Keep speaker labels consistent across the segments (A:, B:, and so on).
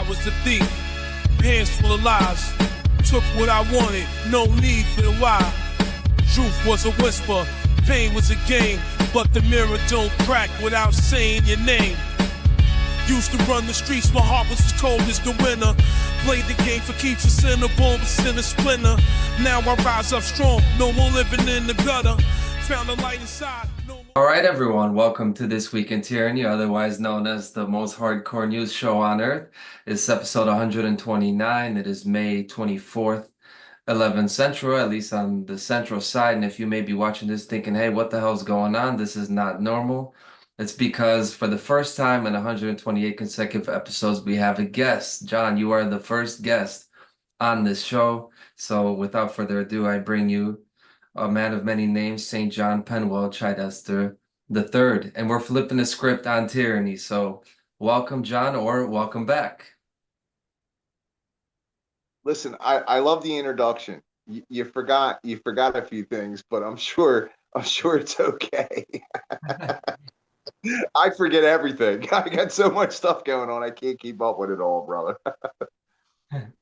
A: was the thief, hands full of lies. Took what I wanted, no need for the why. Truth was a whisper, pain was a game, but the mirror don't crack without saying your name. Used to run the streets, my heart was as cold as the winter. Played the game for keeps, a sinner, born with sin, a splinter. Now I rise up strong, no more living in the gutter. Found a light inside.
B: All right, everyone, welcome to This Week in Tyranny, otherwise known as the most hardcore news show on earth. It's episode 129. It is May 24th, 11 Central, at least on the Central side. And if you may be watching this thinking, hey, what the hell's going on? This is not normal. It's because for the first time in 128 consecutive episodes, we have a guest. John, you are the first guest on this show. So without further ado, I bring you a man of many names, St. John Penuel Chidester III. And we're flipping the script on tyranny. So welcome, John, or welcome back.
C: Listen, I love the introduction. You forgot a few things, but I'm sure it's okay. I forget everything. I got so much stuff going on. I can't keep up with it all, brother.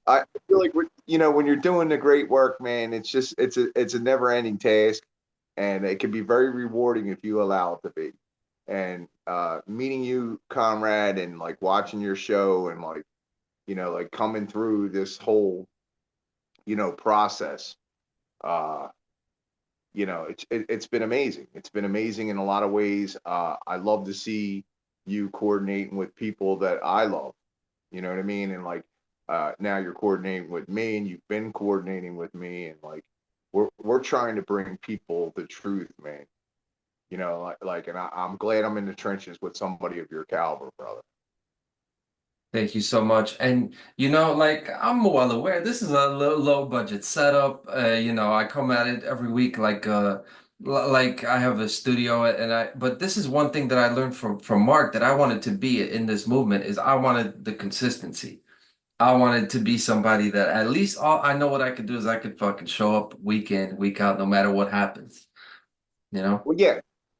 C: I feel like when you're doing the great work, man, it's a never-ending task, and it can be very rewarding if you allow it to be. And meeting you, comrade, and like watching your show, and like coming through this whole process. It's been amazing. It's been amazing in a lot of ways. I love to see you coordinating with people that I love. You know what I mean? And now you're coordinating with me, and you've been coordinating with me, and we're trying to bring people the truth, man. And I'm glad I'm in the trenches with somebody of your caliber, brother.
B: Thank you so much. And, I'm well aware this is a low budget setup. I come at it every week like I have a studio, but this is one thing that I learned from Mark that I wanted to be in this movement is I wanted the consistency. I wanted to be somebody that at least all I know what I could do is I could fucking show up week in, week out, no matter what happens.
C: Well, yeah,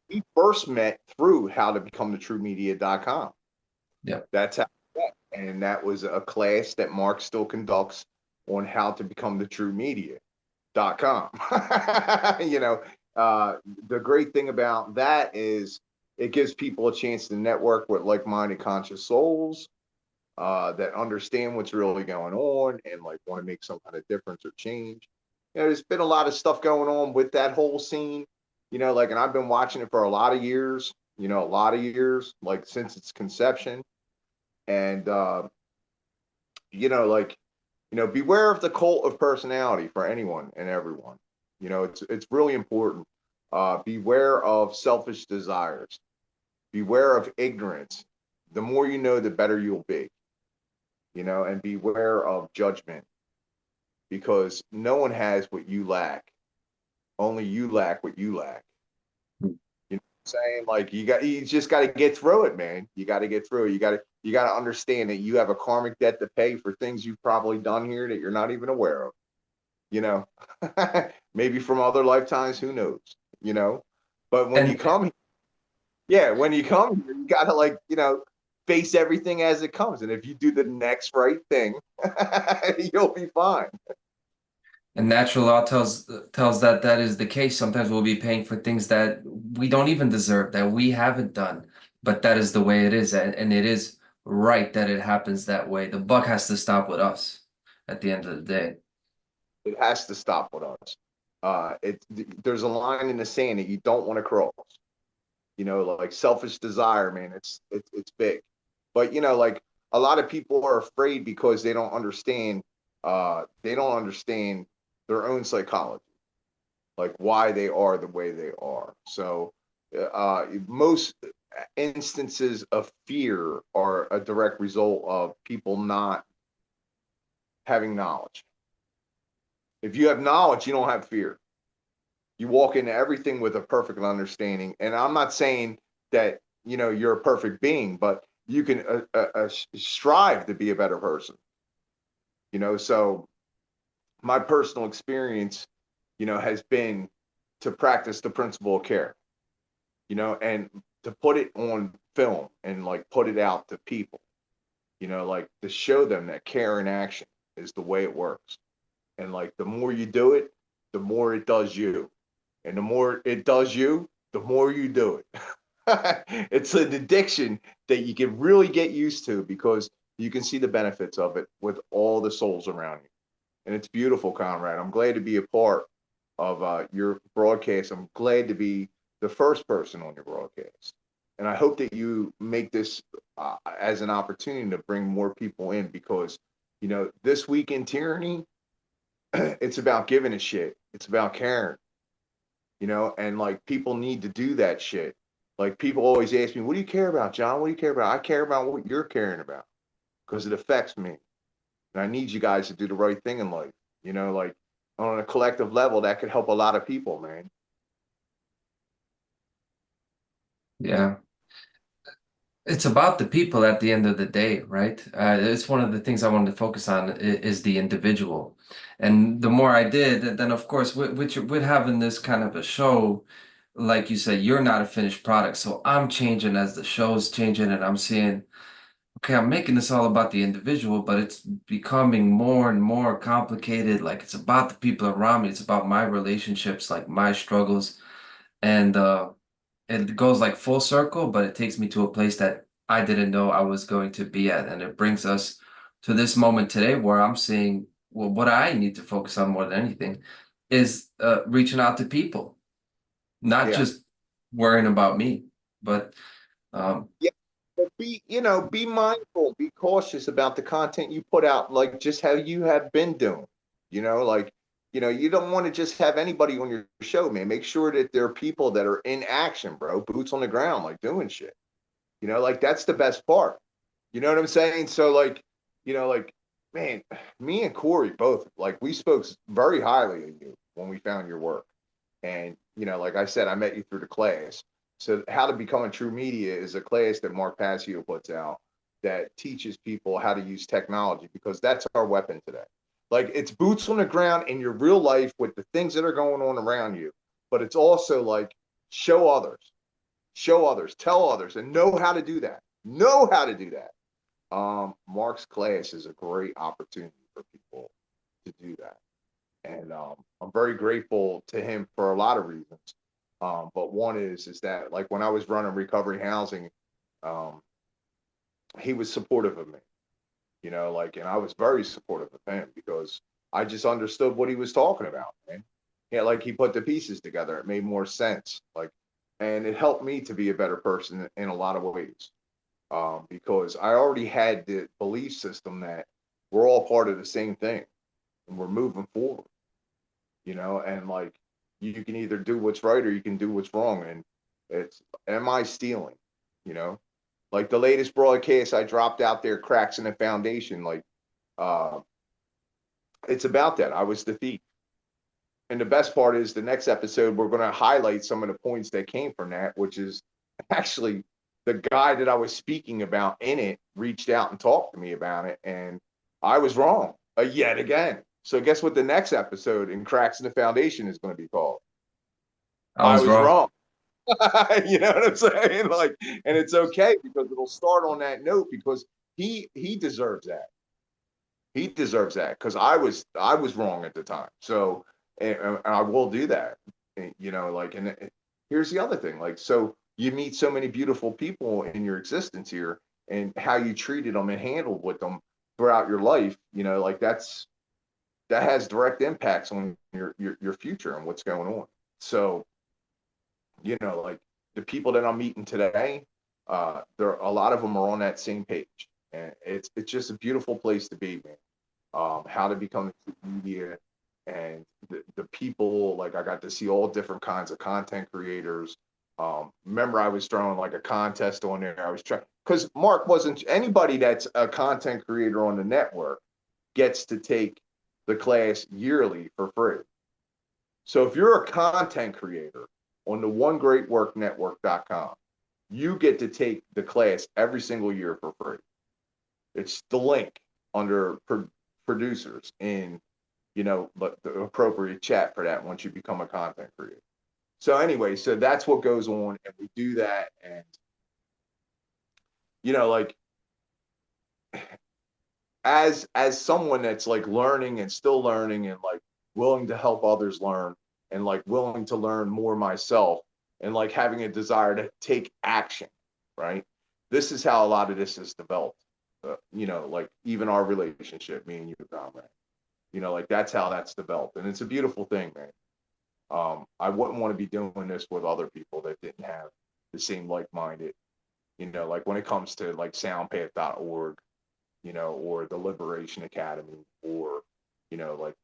C: we first met through howtobecomethitruemedia.com.
B: Yeah.
C: That's how we met. And that was a class that Mark still conducts on howtobecomethitruemedia.com. The great thing about that is it gives people a chance to network with like-minded conscious souls that understand what's really going on and want to make some kind of difference or change. There's been a lot of stuff going on with that whole scene, and I've been watching it for a lot of years, since its conception. And, beware of the cult of personality for anyone and everyone. It's really important. Beware of selfish desires. Beware of ignorance. The more you know, the better you'll be. And beware of judgment, because no one has what you lack. Only you lack what you lack. You know what I'm saying? You just got to get through it, man. You got to get through it. You got to understand that you have a karmic debt to pay for things you've probably done here that you're not even aware of. Maybe from other lifetimes, who knows? But when you come here, you got to face everything as it comes. And if you do the next right thing, you'll be fine.
B: And natural law tells that is the case. Sometimes we'll be paying for things that we don't even deserve, that we haven't done. But that is the way it is. And it is right that it happens that way. The buck has to stop with us at the end of the day.
C: It has to stop with us. There's a line in the sand that you don't want to cross. Selfish desire, man, it's big. But a lot of people are afraid because they don't understand their own psychology, why they are the way they are. So most instances of fear are a direct result of people not having knowledge. If you have knowledge, you don't have fear. You walk into everything with a perfect understanding. And I'm not saying that you're a perfect being, but you can strive to be a better person. So my personal experience, has been to practice the principle of care, and to put it on film and put it out to people, like to show them that care in action is the way it works. And like the more you do it, the more it does you. And the more it does you, the more you do it. It's an addiction that you can really get used to because you can see the benefits of it with all the souls around you. And it's beautiful, Conrad. I'm glad to be a part of your broadcast. I'm glad to be the first person on your broadcast. And I hope that you make this as an opportunity to bring more people in because, this week in tyranny, it's about giving a shit. It's about caring, and like people need to do that shit. Like people always ask me, what do you care about, John? What do you care about? I care about what you're caring about because it affects me. And I need you guys to do the right thing in life, like on a collective level that could help a lot of people, man.
B: Yeah. It's about the people at the end of the day, right? It's one of the things I wanted to focus on is the individual. And the more I did, then of course, with having this kind of a show, like you said, you're not a finished product. So I'm changing as the show's changing and I'm seeing, okay, I'm making this all about the individual, but it's becoming more and more complicated. Like it's about the people around me. It's about my relationships, like my struggles. And it goes like full circle, but it takes me to a place that I didn't know I was going to be at. And it brings us to this moment today where I'm seeing, well, what I need to focus on more than anything is reaching out to people, not
C: Yeah.
B: just worrying about me, but um,
C: Yeah. But be mindful, be cautious about the content you put out, like just how you have been doing. Like, you don't want to just have anybody on your show, man. Make sure that there are people that are in action, bro, boots on the ground, like doing shit. Like that's the best part. You know what I'm saying? So like, man, me and Corey both, like we spoke very highly of you when we found your work. And, like I said, I met you through the class. So how to become a true media is a class that Mark Passio puts out that teaches people how to use technology because that's our weapon today. Like it's boots on the ground in your real life with the things that are going on around you. But it's also like show others, tell others, and know how to do that. Know how to do that. Mark's class is a great opportunity for people to do that. And I'm very grateful to him for a lot of reasons. But one is that like when I was running recovery housing, um, he was supportive of me, like, and I was very supportive of him because I just understood what he was talking about, man. Yeah, like he put the pieces together. It made more sense. Like, and it helped me to be a better person in a lot of ways. Because I already had the belief system that we're all part of the same thing and we're moving forward, and like you can either do what's right or you can do what's wrong. And it's, am I stealing? You know, like the latest broadcast I dropped out there, cracks in the foundation, like uh, it's about that. I was the thief. And the best part is the next episode, we're going to highlight some of the points that came from that, which is actually the guy that I was speaking about in it reached out and talked to me about it. And I was wrong yet again. So guess what the next episode in Cracks in the Foundation is going to be called?
B: I
C: I
B: was
C: was
B: wrong.
C: wrong. You know what I'm saying? Like, and it's okay because it'll start on that note because he deserves that. He deserves that because I was wrong at the time. So and I will do that. And, like, and here's the other thing. Like, so you meet so many beautiful people in your existence here, and how you treated them and handled with them throughout your life. Like that has direct impacts on your future and what's going on. So like the people that I'm meeting today, there a lot of them are on that same page, and it's just a beautiful place to be, man. How to become a media, and the people, like I got to see all different kinds of content creators. Remember I was throwing like a contest on there. I was trying because Mark wasn't anybody that's a content creator on the network gets to take the class yearly for free. So if you're a content creator on the onegreatworknetwork.com, you get to take the class every single year for free. It's the link under producers in, but the appropriate chat for that once you become a content creator. So anyway, so that's what goes on, and we do that, and like as someone that's like learning and still learning and like willing to help others learn and like willing to learn more myself and like having a desire to take action, right? This is how a lot of this is developed. You know, like even our relationship, me and you, comrade. You know, like that's how that's developed, and it's a beautiful thing, man. I wouldn't want to be doing this with other people that didn't have the same like-minded. You know, like when it comes to like soundpath.org, you know, or the Liberation Academy, or, you know, like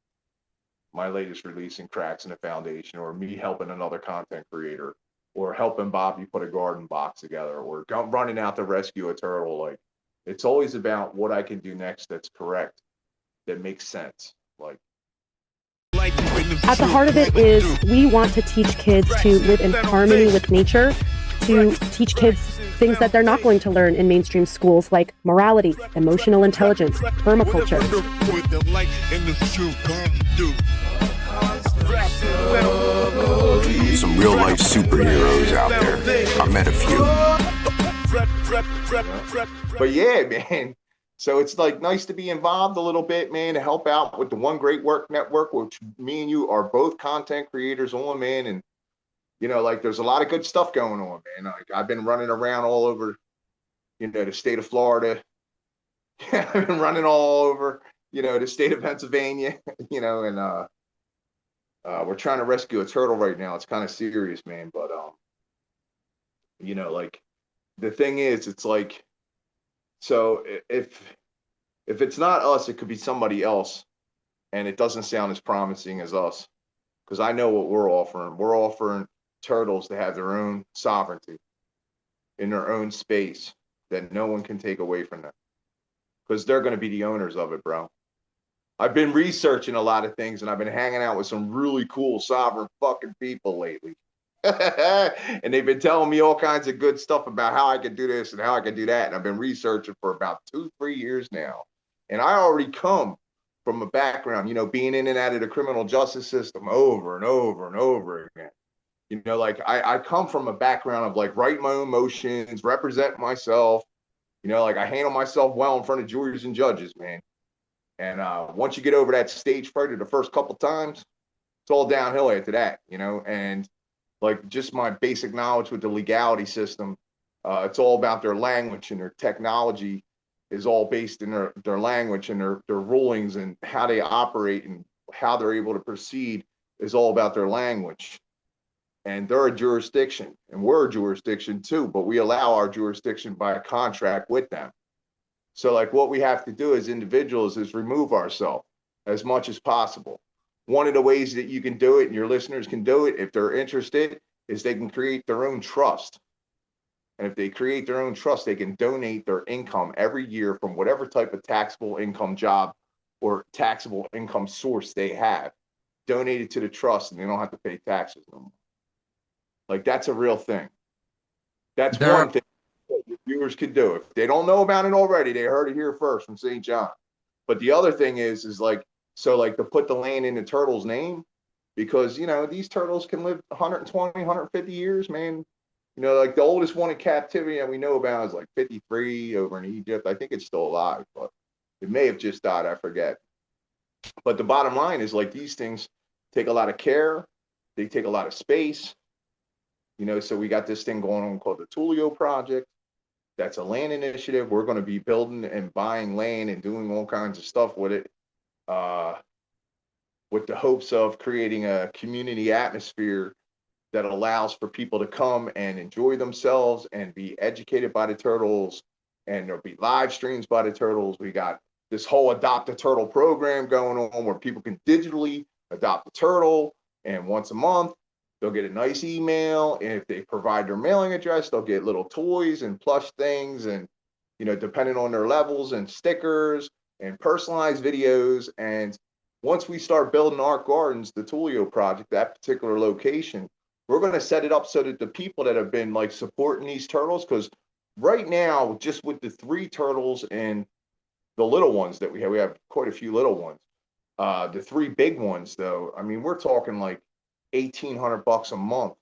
C: my latest release in Cracks in the Foundation, or me helping another content creator, or helping Bobby put a garden box together, or running out to rescue a turtle. Like, it's always about what I can do next that's correct, that makes sense. Like,
D: at the heart of it is we want to teach kids to live in harmony with nature, to teach kids things that they're not going to learn in mainstream schools, like morality, emotional intelligence, permaculture.
E: Some real life superheroes out there. I met a few.
C: But yeah, man. So it's like nice to be involved a little bit, man, to help out with the One Great Work Network, which me and you are both content creators on, man. And, you know, like there's a lot of good stuff going on, man. Like I've been running around all over, you know, the state of Florida. I've been running all over, you know, the state of Pennsylvania, you know, and we're trying to rescue a turtle right now. It's kind of serious, man. But, you know, like the thing is, it's like, so if it's not us, it could be somebody else, and it doesn't sound as promising as us, because I know what we're offering. We're offering turtles to have their own sovereignty in their own space that no one can take away from them, because they're going to be the owners of it, bro. I've been researching a lot of things, and I've been hanging out with some really cool sovereign fucking people lately. And they've been telling me all kinds of good stuff about how I could do this and how I could do that. And I've been researching for about 2-3 years now. And I already come from a background, you know, being in and out of the criminal justice system over and over and over again. You know, like I come from a background of like writing my own motions, represent myself, you know, like I handle myself well in front of juries and judges, man. And once you get over that stage fright of the first couple times, it's all downhill after that, you know. And like just my basic knowledge with the legality system, it's all about their language, and their technology is all based in their language, and their rulings and how they operate and how they're able to proceed is all about their language. And they're a jurisdiction, and we're a jurisdiction too, but we allow our jurisdiction by a contract with them. So like what we have to do as individuals is remove ourselves as much as possible. One of the ways that you can do it, and your listeners can do it if they're interested, is they can create their own trust. And if they create their own trust, they can donate their income every year from whatever type of taxable income job or taxable income source they have, donate it to the trust, and they don't have to pay taxes no more. Like that's a real thing. That's one thing that your viewers could do. If they don't know about it already, they heard it here first from St. John. But the other thing is like, so like to put the land in the turtle's name, because, you know, these turtles can live 120, 150 years, man. You know, like the oldest one in captivity that we know about is like 53 over in Egypt. I think it's still alive, but it may have just died. I forget. But the bottom line is like these things take a lot of care. They take a lot of space. You know, so we got this thing going on called the TULIO Project. That's a land initiative. We're going to be building and buying land and doing all kinds of stuff with it, with the hopes of creating a community atmosphere that allows for people to come and enjoy themselves and be educated by the turtles. And there'll be live streams by the turtles. We got this whole Adopt a Turtle program going on where people can digitally adopt a turtle. And once a month, they'll get a nice email. And if they provide their mailing address, they'll get little toys and plush things. And, you know, depending on their levels, and stickers and personalized videos. And once we start building our gardens, the TULIO Project, that particular location, we're going to set it up so that the people that have been like supporting these turtles, because right now, just with the 3 turtles and the little ones that we have quite a few little ones. The 3 big ones, though, I mean, we're talking like $1,800 a month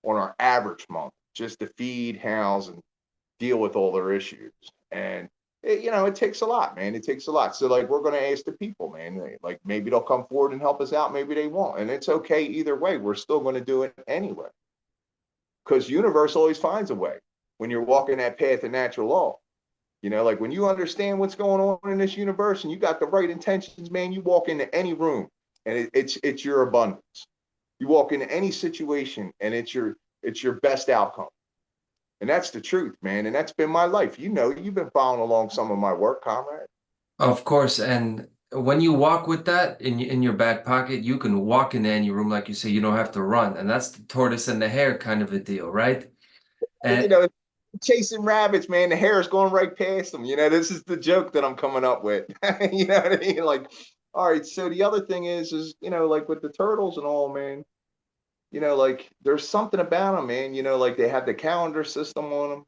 C: on our average month just to feed, house, and deal with all their issues. And it takes a lot, man. It takes a lot. So like, we're going to ask the people, man, like maybe they'll come forward and help us out. Maybe they won't. And it's okay either way. We're still going to do it anyway. Because universe always finds a way when you're walking that path of natural law. Like when you understand what's going on in this universe and you got the right intentions, man, you walk into any room and it's your abundance. You walk into any situation and it's your best outcome. And that's the truth, man. And that's been my life. You've been following along some of my work, comrade.
B: Of course, and when you walk with that in your back pocket, you can walk into any room, like you say, you don't have to run. And that's the tortoise and the hare kind of a deal, right? And
C: Chasing rabbits, man, the hare's going right past them. This is the joke that I'm coming up with. You know what I mean? Like, all right, so the other thing is, like with the turtles and all, man, like there's something about them, man, like they have the calendar system on them,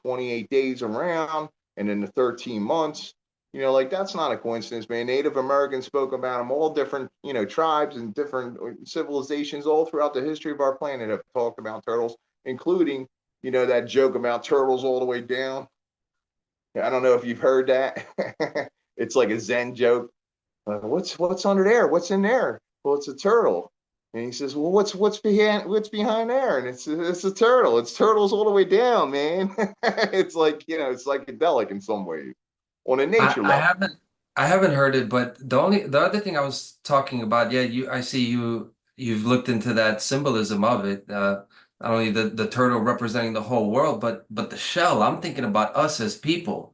C: 28 days around, and then the 13 months, like that's not a coincidence, man. Native Americans spoke about them, all different, tribes and different civilizations all throughout the history of our planet have talked about turtles, including, that joke about turtles all the way down. I don't know if you've heard that. It's like a Zen joke. What's under there? What's in there? Well, it's a turtle. And he says, well, what's behind there? And it's a turtle. It's turtles all the way down, man. It's like, it's psychedelic in some ways on a nature
B: I
C: level.
B: I haven't heard it, but the other thing I was talking about, yeah, I see you've looked into that symbolism of it. Not only the turtle representing the whole world, but the shell. I'm thinking about us as people,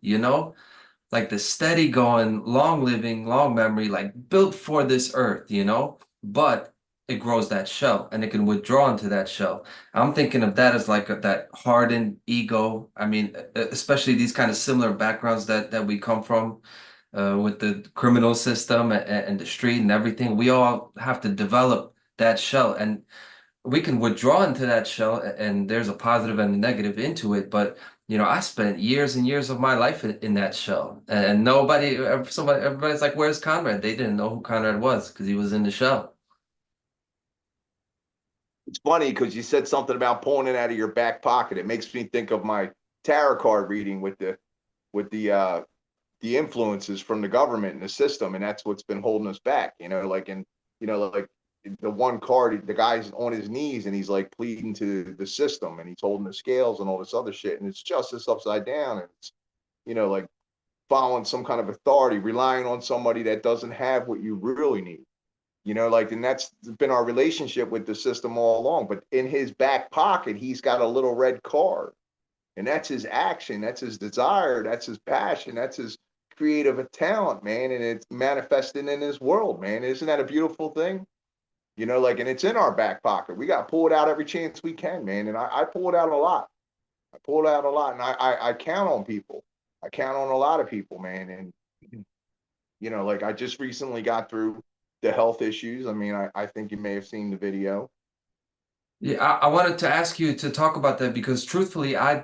B: like the steady going, long living, long memory, like built for this earth, but it grows that shell and it can withdraw into that shell. I'm thinking of that as like that hardened ego. I mean, especially these kind of similar backgrounds that we come from, with the criminal system and the street and everything. We all have to develop that shell, and we can withdraw into that shell, and there's a positive and a negative into it. But I spent years and years of my life in that shell, and everybody's like, "Where's Conrad?" They didn't know who Conrad was because he was in the shell.
C: It's funny because you said something about pulling it out of your back pocket. It makes me think of my tarot card reading with the influences from the government and the system, and that's what's been holding us back. Like the one card, the guy's on his knees and he's like pleading to the system, and he's holding the scales and all this other shit, and it's justice upside down, and it's like following some kind of authority, relying on somebody that doesn't have what you really need. And that's been our relationship with the system all along. But in his back pocket, he's got a little red card, and that's his action, that's his desire, that's his passion, that's his creative talent, man. And it's manifesting in his world, man. Isn't that a beautiful thing? And it's in our back pocket. We got to pull it out every chance we can, man. And I pull it out a lot. I pull it out a lot, and I count on people. I count on a lot of people, man. And like I just recently got through the health issues. I mean, I think you may have seen the video.
B: Yeah, I wanted to ask you to talk about that because truthfully, I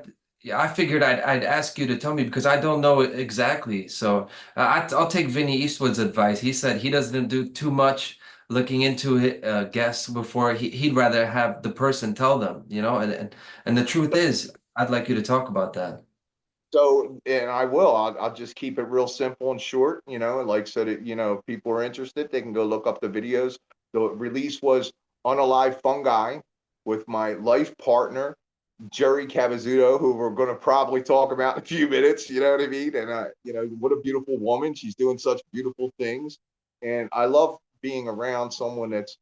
B: figured I'd ask you to tell me because I don't know it exactly. So I'll take Vinny Eastwood's advice. He said he doesn't do too much looking into guests before he'd rather have the person tell them, and the truth is, I'd like you to talk about that.
C: So, and I will, I'll just keep it real simple and short, like, so that, if people are interested, they can go look up the videos. The release was Unalive Fungi with my life partner, Jerry Cavazzuto, who we're going to probably talk about in a few minutes, you know what I mean? And, what a beautiful woman. She's doing such beautiful things. And I love being around someone that's,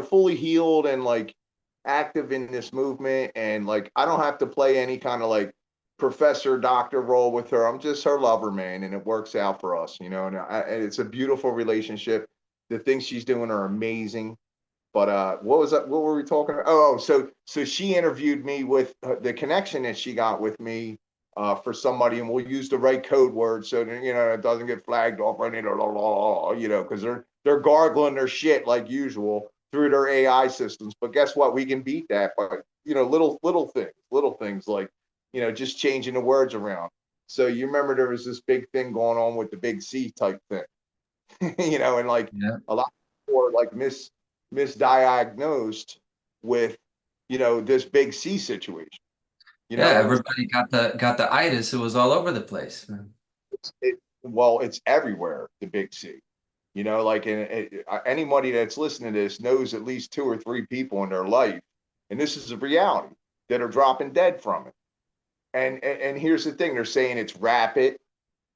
C: fully healed and like active in this movement. And like, I don't have to play any kind of like professor doctor role with her. I'm just her lover, man. And it works out for us, and it's a beautiful relationship. The things she's doing are amazing. But what was that? What were we talking about? Oh, so she interviewed me with the connection that she got with me for somebody, and we'll use the right code word so that it doesn't get flagged off or anything, because they're gargling their shit like usual through their AI systems. But guess what? We can beat that by little things like just changing the words around. So you remember there was this big thing going on with the big C type thing, and like a lot of people are like misdiagnosed with this big C situation.
B: Yeah, everybody got the itis. It was all over the place.
C: Well, it's everywhere, the big C. You know, like anybody that's listening to this knows at least 2 or 3 people in their life, and this is a reality, that are dropping dead from it. And here's the thing: they're saying it's rapid,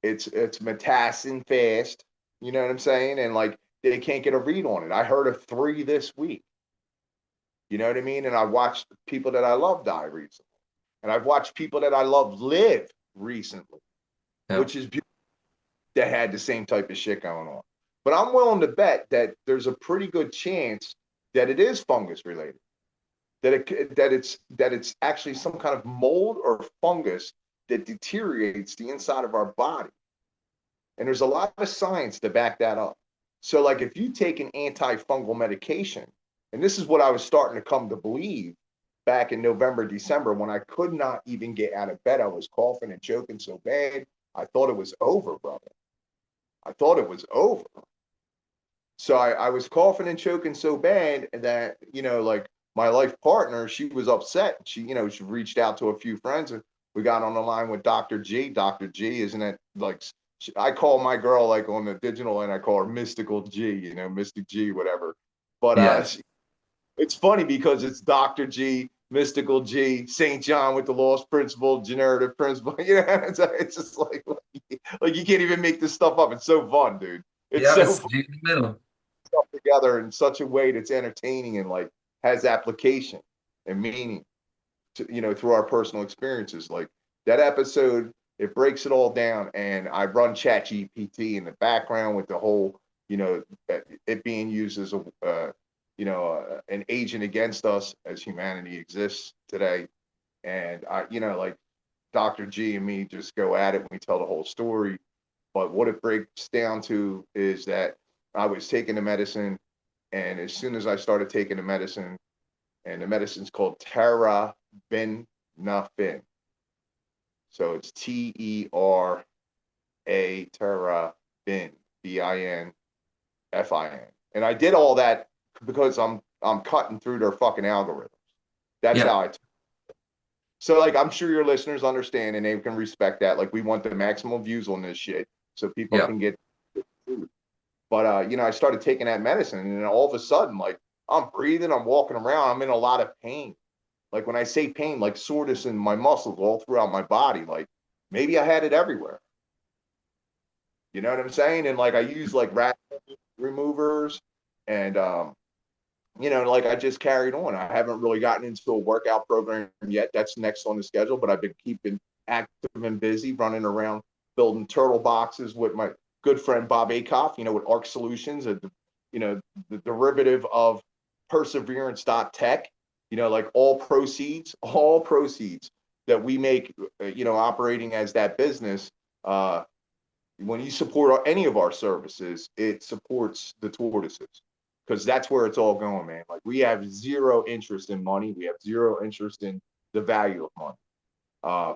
C: it's metastasizing fast. You know what I'm saying? And like they can't get a read on it. I heard of 3 this week. You know what I mean? And I watched people that I love die recently, and I've watched people that I love live recently,
B: Yeah.
C: which is beautiful, that had the same type of shit going on. But I'm willing to bet that there's a pretty good chance that it is fungus related, that it's actually some kind of mold or fungus that deteriorates the inside of our body. And there's a lot of science to back that up. So like if you take an antifungal medication, and this is what I was starting to come to believe back in November, December, when I could not even get out of bed. I was coughing and choking so bad. I thought it was over, brother. I thought it was over. So I was coughing and choking so bad that, you know, like my life partner, she was upset. She, you know, she reached out to a few friends, and we got on the line with Dr. G. Dr. G, isn't it like, I call my girl like on the digital, and I call her Mystical G, you know, Mystic G, whatever. But
B: Yeah.
C: it's funny because it's Dr. G, Mystical G, St. John with the lost principle, generative principle. You know, it's just like you can't even make this stuff up. It's so fun, dude. It's
B: Yeah,
C: so
B: it's
C: fun
B: G in the middle.
C: stuff together in such a way that's entertaining and like has application and meaning to, you know, through our personal experiences. Like that episode, it breaks it all down, and I run Chat GPT in the background with the whole, you know, it being used as a you know, an agent against us as humanity exists today. And I, you know, like Dr. G and me just go at it when we tell the whole story. But what it breaks down to is that I was taking the medicine, and as soon as I started taking the medicine, and the medicine's called Terrabinafin. So it's Terabin, Binfin. And I did all that because I'm cutting through their fucking algorithms. That's how I so like I'm sure your listeners understand and they can respect that. Like we want the maximum views on this shit so people can get food. But you know, I started taking that medicine, and then all of a sudden, like I'm breathing, I'm walking around, I'm in a lot of pain. Like when I say pain, like soreness in my muscles all throughout my body. Like maybe I had it everywhere. You know what I'm saying? And like I use like rat removers, and you know, like I just carried on. I haven't really gotten into a workout program yet. That's next on the schedule, but I've been keeping active and busy, running around building turtle boxes with my good friend Bob Akoff, you know, with Arc Solutions, you know, the derivative of perseverance.tech, you know, like all proceeds that we make, you know, operating as that business, when you support any of our services, it supports the tortoises, because that's where it's all going, man. Like we have zero interest in money. We have zero interest in the value of money.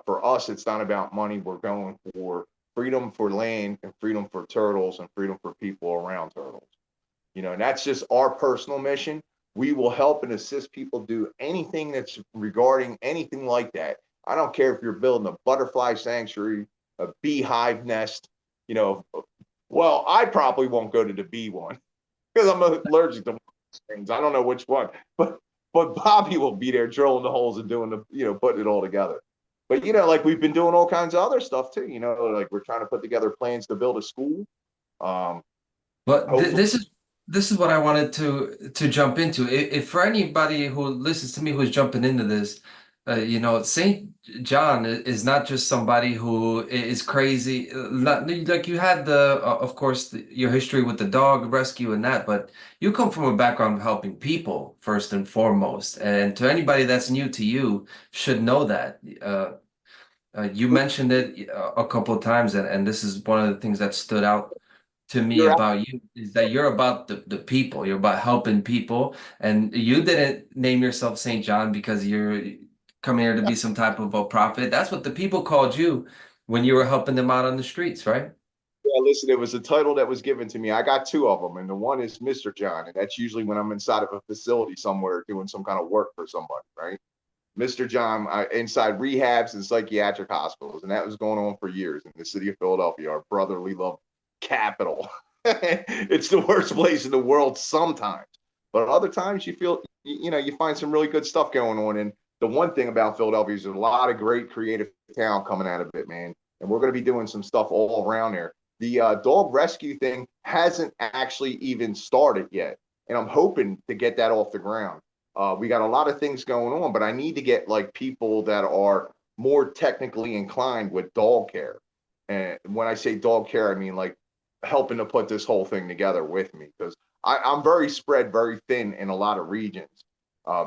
C: For us, it's not about money. We're going for freedom for land and freedom for turtles and freedom for people around turtles. You know, and that's just our personal mission. We will help and assist people do anything that's regarding anything like that. I don't care if you're building a butterfly sanctuary, a beehive nest, you know. Well, I probably won't go to the bee one because I'm allergic to things. I don't know which one, but Bobby will be there drilling the holes and doing the, you know, putting it all together. But you know, like we've been doing all kinds of other stuff too. You know, like we're trying to put together plans to build a school.
B: But this is what I wanted to jump into. If for anybody who listens to me who's jumping into this, you know, Saint John is not just somebody who is crazy. Like you had of course, your history with the dog rescue and that, but you come from a background of helping people first and foremost. And to anybody that's new to you, should know that. You mentioned it a couple of times, and this is one of the things that stood out to me about you, is that you're about the people. You're about helping people, and you didn't name yourself Saint John because you're coming here to be some type of a prophet. That's what the people called you when you were helping them out on the streets, right?
C: Yeah, listen, it was a title that was given to me. I got 2 of them, and the one is Mr. John, and that's usually when I'm inside of a facility somewhere doing some kind of work for somebody, right? Mr. John, inside rehabs and psychiatric hospitals. And that was going on for years in the city of Philadelphia, our brotherly love capital. It's the worst place in the world sometimes. But other times you feel, you find some really good stuff going on. And the one thing about Philadelphia is there's a lot of great creative talent coming out of it, man. And we're going to be doing some stuff all around there. The dog rescue thing hasn't actually even started yet. And I'm hoping to get that off the ground. We got a lot of things going on, but I need to get like people that are more technically inclined with dog care. And when I say dog care, I mean like helping to put this whole thing together with me, because I'm very spread, very thin in a lot of regions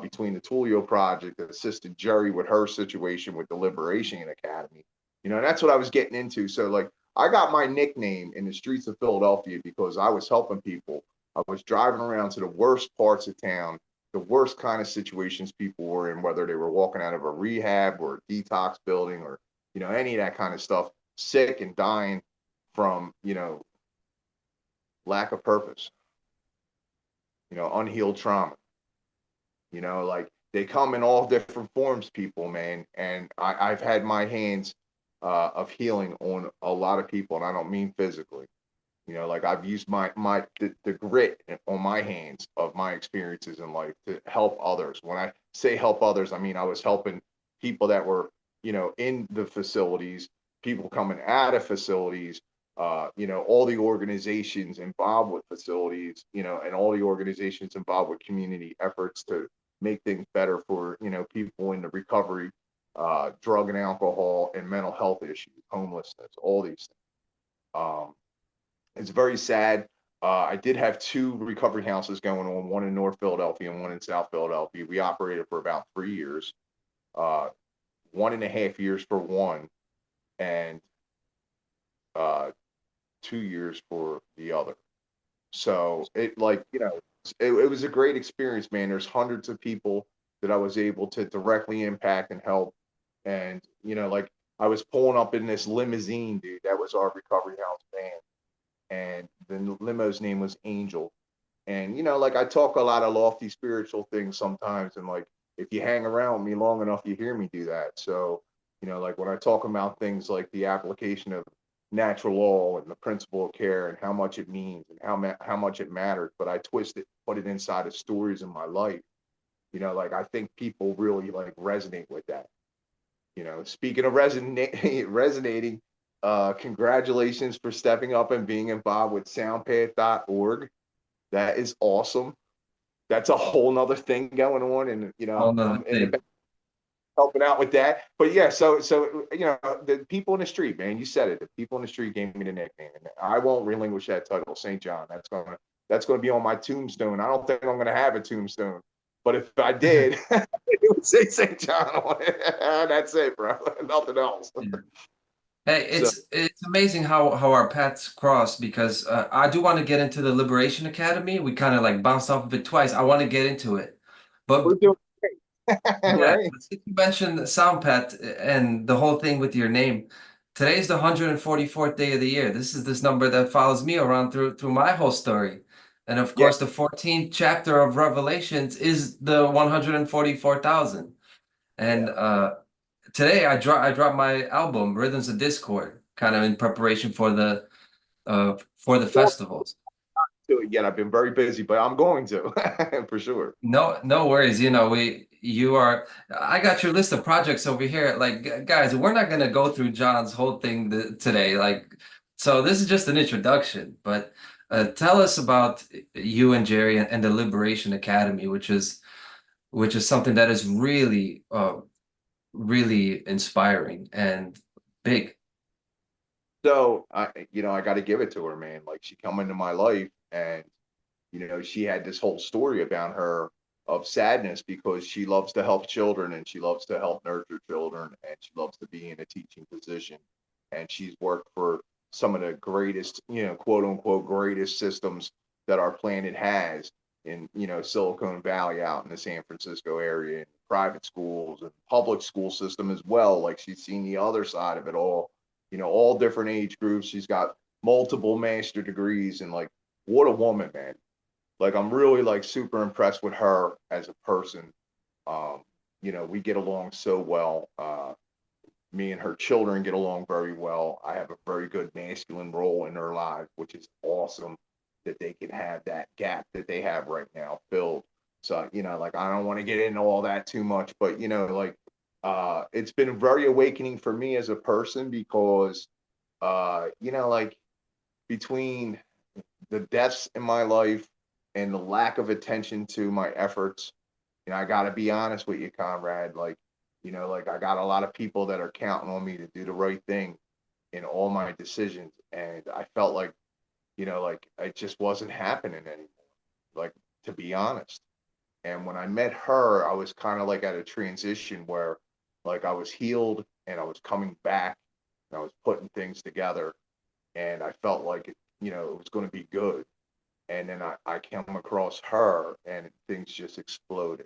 C: between the TULIO Project that assisted Jerry with her situation with the Liberation Academy. And that's what I was getting into. So like I got my nickname in the streets of Philadelphia because I was helping people. I was driving around to the worst parts of town, the worst kind of situations people were in, whether they were walking out of a rehab or a detox building or, any of that kind of stuff, sick and dying from, lack of purpose, unhealed trauma, like they come in all different forms, people, man. And I've had my hands of healing on a lot of people, and I don't mean physically. Like I've used the grit on my hands of my experiences in life to help others. When I say help others, I mean I was helping people that were, in the facilities, people coming out of facilities, all the organizations involved with facilities, and all the organizations involved with community efforts to make things better for, people in the recovery, drug and alcohol and mental health issues, homelessness, all these things. It's very sad. I did have 2 recovery houses going on, one in North Philadelphia and one in South Philadelphia. We operated for about 3 years, 1.5 years for one, and 2 years for the other. So it was a great experience, man. There's hundreds of people that I was able to directly impact and help. And, like I was pulling up in this limousine, dude. That was our recovery house van. And the limo's name was Angel. And, like I talk a lot of lofty spiritual things sometimes. And like, if you hang around me long enough, you hear me do that. So, like when I talk about things like the application of natural law and the principle of care and how much it means and how much it matters, but I twist it, put it inside of stories in my life. Like I think people really like resonate with that. Speaking of resonating, congratulations for stepping up and being involved with soundpath.org. That is awesome. That's a whole nother thing going on, and I'm in the back helping out with that. But yeah, so the people in the street, man, you said it. The people in the street gave me the nickname, and I won't relinquish that title, St. John. That's gonna be on my tombstone. I don't think I'm gonna have a tombstone, but if I did, it would say St. John on it. That's it, bro. Nothing else.
B: Yeah. Hey, it's amazing how our paths cross, because I do want to get into the Liberation Academy. We kind of like bounced off of it twice. I want to get into it, but
C: We're doing great.
B: yeah,
C: Right?
B: but since you mentioned SoundPath and the whole thing with your name, today's the 144th day of the year. This is this number that follows me around through my whole story. And of
C: Yeah.
B: course, the 14th chapter of Revelations is the 144,000. And today I dropped my album Rhythms of Discord, kind of in preparation for the festivals.
C: Do it yet. I've been very busy, but I'm going to for sure.
B: No worries. I got your list of projects over here. Like, guys, we're not gonna go through John's whole thing today. Like, so this is just an introduction. But tell us about you and Jerry and the Liberation Academy, which is something that is really really inspiring and big.
C: So I got to give it to her, man. Like she come into my life, and she had this whole story about her of sadness because she loves to help children and she loves to help nurture children and she loves to be in a teaching position. And she's worked for some of the greatest, quote unquote, greatest systems that our planet has in, Silicon Valley, out in the San Francisco area, in private schools and public school system as well. Like she's seen the other side of it all, all different age groups. She's got multiple master degrees, and like, what a woman, man. Like I'm really like super impressed with her as a person. you know, we get along so well. Me and her children get along very well. I have a very good masculine role in their lives, which is awesome that they can have that gap that they have right now filled. So, you know, like I don't want to get into all that too much, but you know, like it's been very awakening for me as a person because you know, like between the deaths in my life and the lack of attention to my efforts, you know, I got to be honest with you, Conrad. Like, you know, like I got a lot of people that are counting on me to do the right thing in all my decisions. And I felt like, you know, like it just wasn't happening anymore, like to be honest. And when I met her, I was kind of like at a transition where like I was healed and I was coming back and I was putting things together and I felt like, you know, it was going to be good. And then I came across her and things just exploded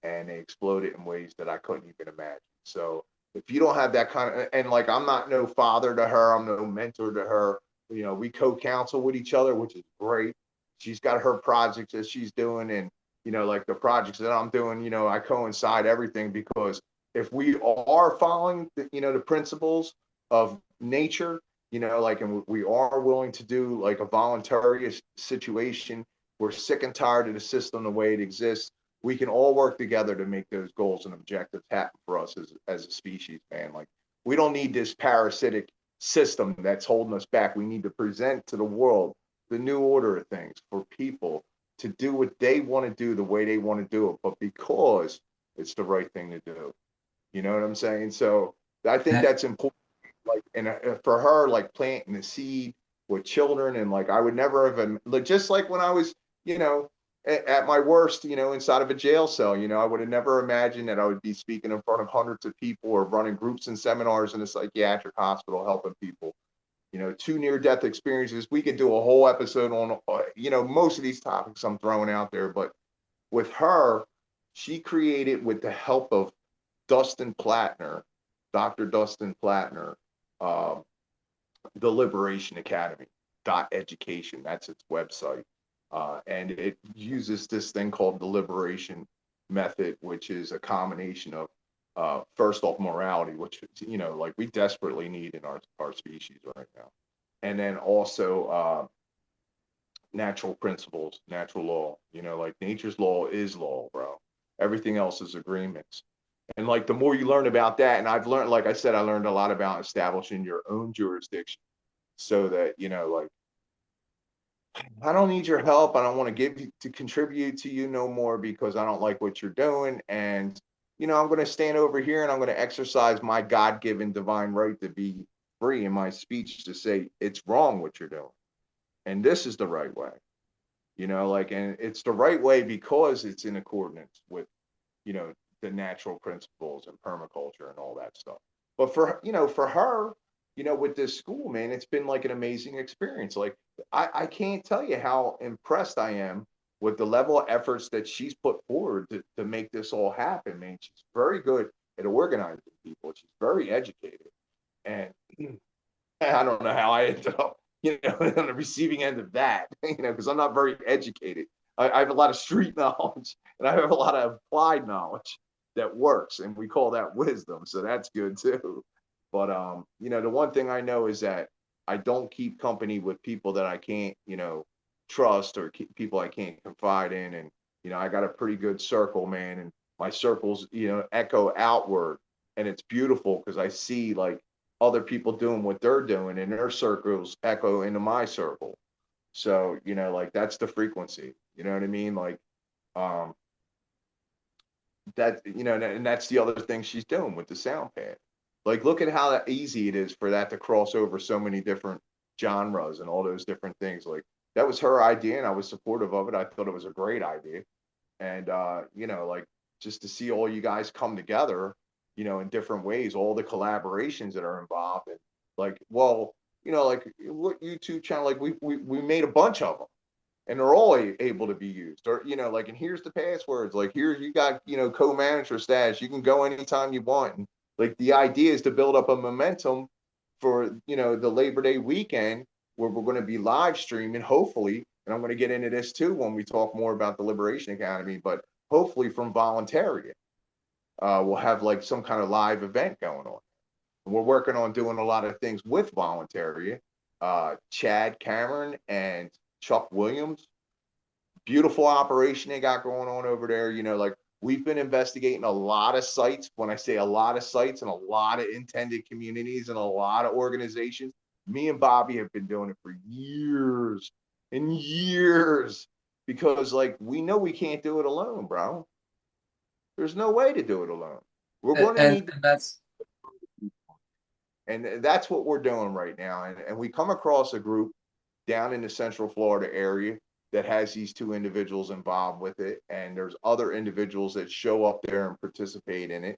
C: and they exploded in ways that I couldn't even imagine. So if you don't have that kind of, and like I'm not no father to her, I'm no mentor to her. You know, we co-counsel with each other, which is great. She's got her projects that she's doing, and you know, like the projects that I'm doing. You know, I coincide everything because if we are following, you know, the principles of nature, you know, like, and we are willing to do like a voluntary situation. We're sick and tired of the system the way it exists. We can all work together to make those goals and objectives happen for us as a species, man. Like we don't need this parasitic system that's holding us back. We need to present to the world the new order of things for people to do what they want to do the way they want to do it, but because it's the right thing to do. You know what I'm saying? So I think
B: That
C: that's important. Like, and for her, like planting the seed with children, and like I would never have, like, just like when I was, you know, at my worst, you know, inside of a jail cell, you know, I would have never imagined that I would be speaking in front of hundreds of people or running groups and seminars in a psychiatric hospital helping people. You know, 2 near-death experiences. We could do a whole episode on, you know, most of these topics I'm throwing out there, but with her, she created with the help of Dustin Plattner, Dr. Dustin Plattner, um, the Liberation Academy .education. That's its website. And it uses this thing called the liberation method, which is a combination of first off morality, which, you know, like we desperately need in our species right now. And then also natural principles, natural law, you know, like nature's law is law, bro. Everything else is agreements. And like the more you learn about that, and I've learned, like I said, I learned a lot about establishing your own jurisdiction so that, you know, like I don't need your help. I don't want to give you to contribute to you no more because I don't like what you're doing. And, you know, I'm going to stand over here and I'm going to exercise my God-given divine right to be free in my speech to say it's wrong what you're doing. And this is the right way, you know, like, and it's the right way because it's in accordance with, you know, the natural principles and permaculture and all that stuff. But for, you know, for her, you know, with this school, man, it's been like an amazing experience. Like I can't tell you how impressed I am with the level of efforts that she's put forward to make this all happen, man. She's very good at organizing people. She's very educated. And I don't know how I ended up, you know, on the receiving end of that, you know, because I'm not very educated. I have a lot of street knowledge and I have a lot of applied knowledge that works, and we call that wisdom. So that's good too. But you know, the one thing I know is that I don't keep company with people that I can't, you know, trust or people I can't confide in. And you know, I got a pretty good circle, man, and my circles, you know, echo outward, and it's beautiful because I see like other people doing what they're doing, and their circles echo into my circle. So you know, like that's the frequency. You know what I mean? Like um, that, you know, and that's the other thing she's doing with the sound pad. Like, look at how easy it is for that to cross over so many different genres and all those different things. Like, that was her idea, and I was supportive of it. I thought it was a great idea. And, you know, like, just to see all you guys come together, you know, in different ways, all the collaborations that are involved. And, like, well, you know, like, what YouTube channel, like, we made a bunch of them and they're all able to be used, or you know, like, and here's the passwords, like here you got, you know, co-manager status, you can go anytime you want. And like the idea is to build up a momentum for, you know, the Labor Day weekend where we're going to be live streaming, hopefully, and I'm going to get into this too when we talk more about the Liberation Academy, but hopefully from voluntariat. we'll have like some kind of live event going on. We're working on doing a lot of things with voluntary. Chad Cameron and Chuck Williams, beautiful operation they got going on over there. You know, like we've been investigating a lot of sites. When I say a lot of sites and a lot of intended communities and a lot of organizations, me and Bobby have been doing it for years and years because like we know we can't do it alone, bro. There's no way to do it alone. We're going to need
B: and that's
C: and that's what we're doing right now. And we come across a group down in the Central Florida area that has these two individuals involved with it. And there's other individuals that show up there and participate in it.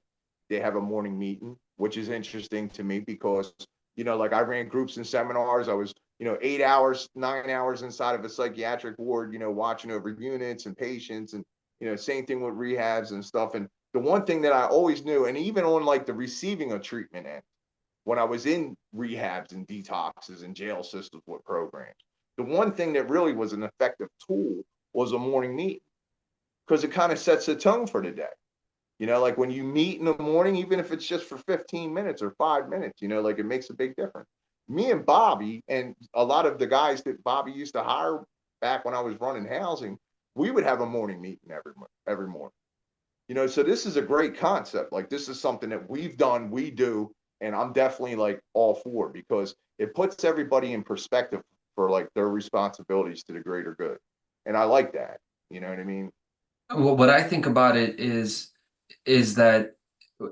C: They have a morning meeting, which is interesting to me because, you know, like I ran groups and seminars. I was, you know, 8 hours, 9 hours inside of a psychiatric ward, you know, watching over units and patients and, you know, same thing with rehabs and stuff. And the one thing that I always knew, and even on like the receiving of treatment end, when I was in rehabs and detoxes and jail systems with programs, the one thing that really was an effective tool was a morning meeting because it kind of sets the tone for the day. You know, like when you meet in the morning, even if it's just for 15 minutes or 5 minutes, you know, like it makes a big difference. Me and Bobby and a lot of the guys that Bobby used to hire back when I was running housing, we would have a morning meeting every morning. You know, so this is a great concept. Like this is something that we've done, we do, and I'm definitely like all for it because it puts everybody in perspective for like their responsibilities to the greater good. And I like that. You know what I mean?
B: Well, what I think about it is that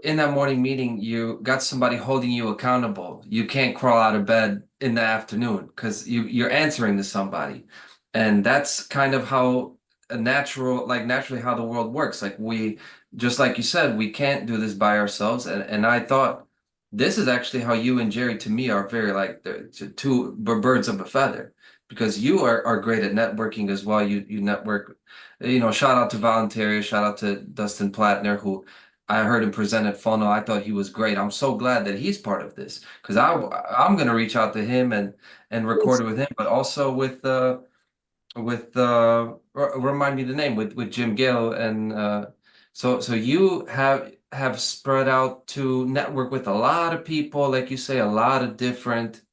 B: in that morning meeting, you got somebody holding you accountable. You can't crawl out of bed in the afternoon because you're answering to somebody. And that's kind of how naturally how the world works. Like just like you said, we can't do this by ourselves. And I thought this is actually how you and Jerry to me are very like the two birds of a feather because you are great at networking as well. You network, you know, shout out to Voluntary, shout out to Dustin Plattner, who I heard him present at Fono. I thought he was great. I'm so glad that he's part of this because I'm gonna reach out to him and record it with him, but also remind me the name with Jim Gill and so you have spread out to network with a lot of people, like you say, a lot of different.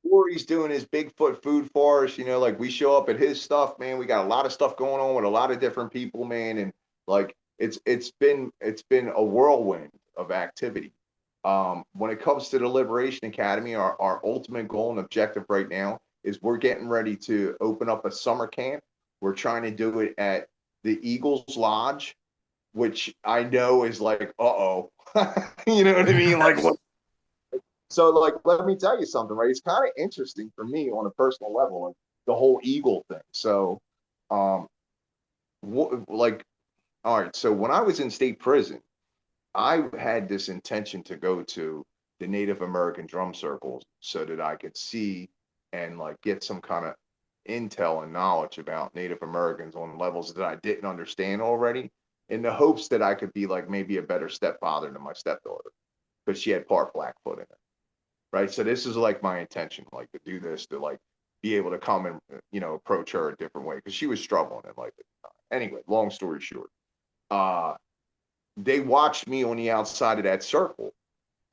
C: Corey's doing his Bigfoot food for us, you know, like we show up at his stuff, man. We got a lot of stuff going on with a lot of different people, man. And like it's been a whirlwind of activity. When it comes to the Liberation Academy, our ultimate goal and objective right now is we're getting ready to open up a summer camp. We're trying to do it at the Eagles Lodge, which I know is like, uh-oh. You know what I mean? Like what? So, like, let me tell you something, right? It's kind of interesting for me on a personal level, like the whole eagle thing. So, like, all right. So when I was in state prison, I had this intention to go to the Native American drum circles so that I could see and like get some kind of intel and knowledge about Native Americans on levels that I didn't understand already, in the hopes that I could be like maybe a better stepfather than my stepdaughter because she had part Blackfoot in it. Right. So this is like my intention, like to do this, to like be able to come and, you know, approach her a different way because she was struggling in life at the time. Anyway, long story short, they watched me on the outside of that circle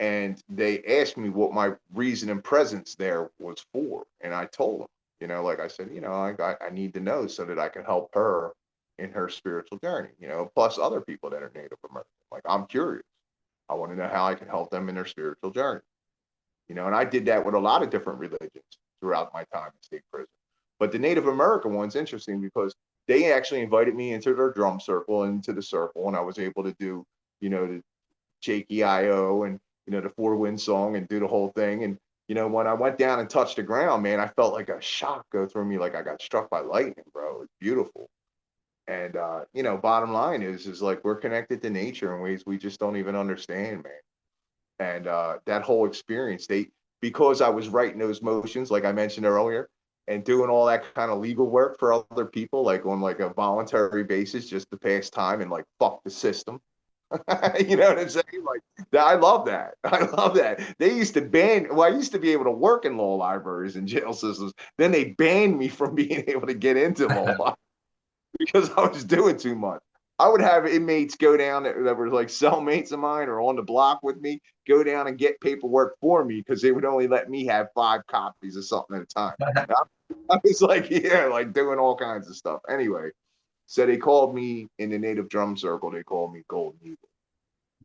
C: and they asked me what my reason and presence there was for. And I told them, you know, like I said, you know, I need to know so that I can help her in her spiritual journey, you know, plus other people that are Native American. Like I'm curious. I want to know how I can help them in their spiritual journey. You know, and I did that with a lot of different religions throughout my time in state prison. But the Native American one's interesting because they actually invited me into their drum circle, into the circle, and I was able to do, you know, the Jakey-I-O and, you know, the Four Winds song and do the whole thing. And, you know, when I went down and touched the ground, man, I felt like a shock go through me, like I got struck by lightning, bro. It's beautiful. And, you know, bottom line is like we're connected to nature in ways we just don't even understand, man. And that whole experience, because I was writing those motions, like I mentioned earlier, and doing all that kind of legal work for other people, like on like a voluntary basis, just to pass time and like fuck the system. You know what I'm saying? Like I love that. I love that. They used to ban. Well, I used to be able to work in law libraries and jail systems. Then they banned me from being able to get into law because I was doing too much. I would have inmates go down that were like cellmates of mine or on the block with me, go down and get paperwork for me because they would only let me have 5 copies of something at a time. I was like, yeah, like doing all kinds of stuff. Anyway, so they called me in the native drum circle, they called me Golden Eagle.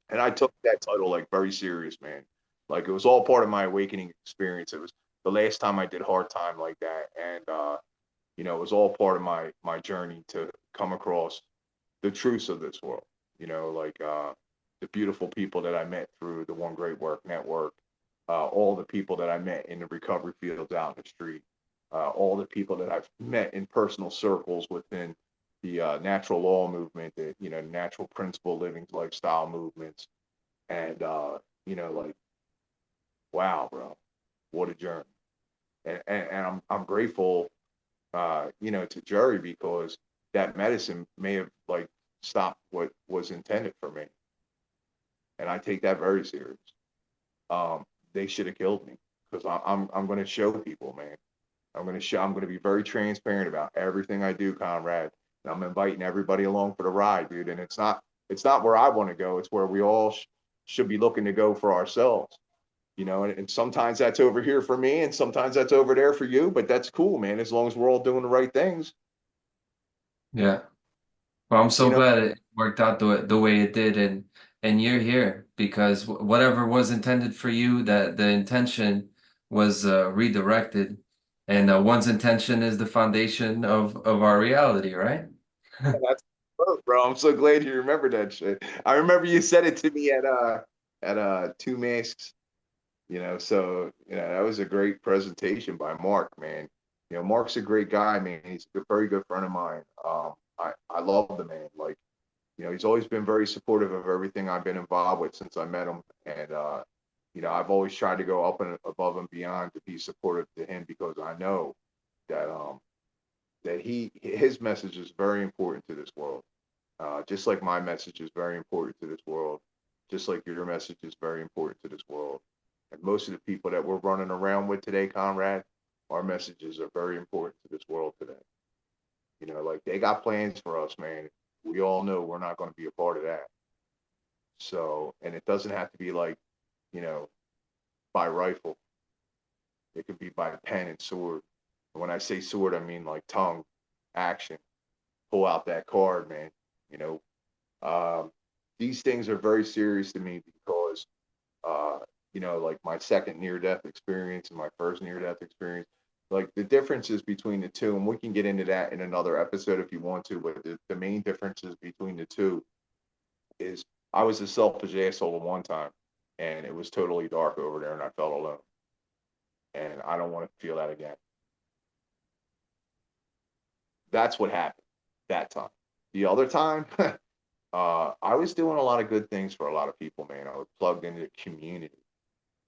C: And I took that title like very serious, man. Like it was all part of my awakening experience. It was the last time I did hard time like that. And you know, it was all part of my journey to come across the truths of this world, you know, like the beautiful people that I met through the One Great Work Network, all the people that I met in the recovery fields out in the street, all the people that I've met in personal circles within the natural law movement, the, you know, natural principle living lifestyle movements. And, you know, like, wow, bro, what a journey. And I'm grateful, you know, to Jerry because that medicine may have like stopped what was intended for me. And I take that very serious. They should have killed me because I'm going to show people, man. I'm going to be very transparent about everything I do, Conrad. And I'm inviting everybody along for the ride, dude. And it's not where I want to go. It's where we all should be looking to go for ourselves. You know, and sometimes that's over here for me and sometimes that's over there for you, but that's cool, man, as long as we're all doing the right things.
B: Yeah. Well, I'm so
C: You know,
B: glad it worked out the way it did, and you're here because whatever was intended for you, that the intention was redirected, and one's intention is the foundation of our reality, right?
C: that's bro. I'm so glad you remember that shit. I remember you said it to me at Two Masks, you know, so you know, that was a great presentation by Mark, man. You know, Mark's a great guy, man. He's a very good friend of mine. I love the man. Like, you know, he's always been very supportive of everything I've been involved with since I met him. And, you know, I've always tried to go up and above and beyond to be supportive to him because I know that, that his message is very important to this world. Just like my message is very important to this world, just like your message is very important to this world. And most of the people that we're running around with today, Conrad, our messages are very important to this world today. You know, like they got plans for us, man. We all know we're not going to be a part of that. So, and it doesn't have to be like, you know, by rifle. It could be by pen and sword. And when I say sword, I mean like tongue, action. Pull out that card, man. You know, these things are very serious to me because, you know, like my second near-death experience and my first near-death experience, like the differences between the two, and we can get into that in another episode if you want to, but the main differences between the two is I was a selfish asshole at one time and it was totally dark over there and I felt alone. And I don't want to feel that again. That's what happened that time. The other time, I was doing a lot of good things for a lot of people, man. I was plugged into the community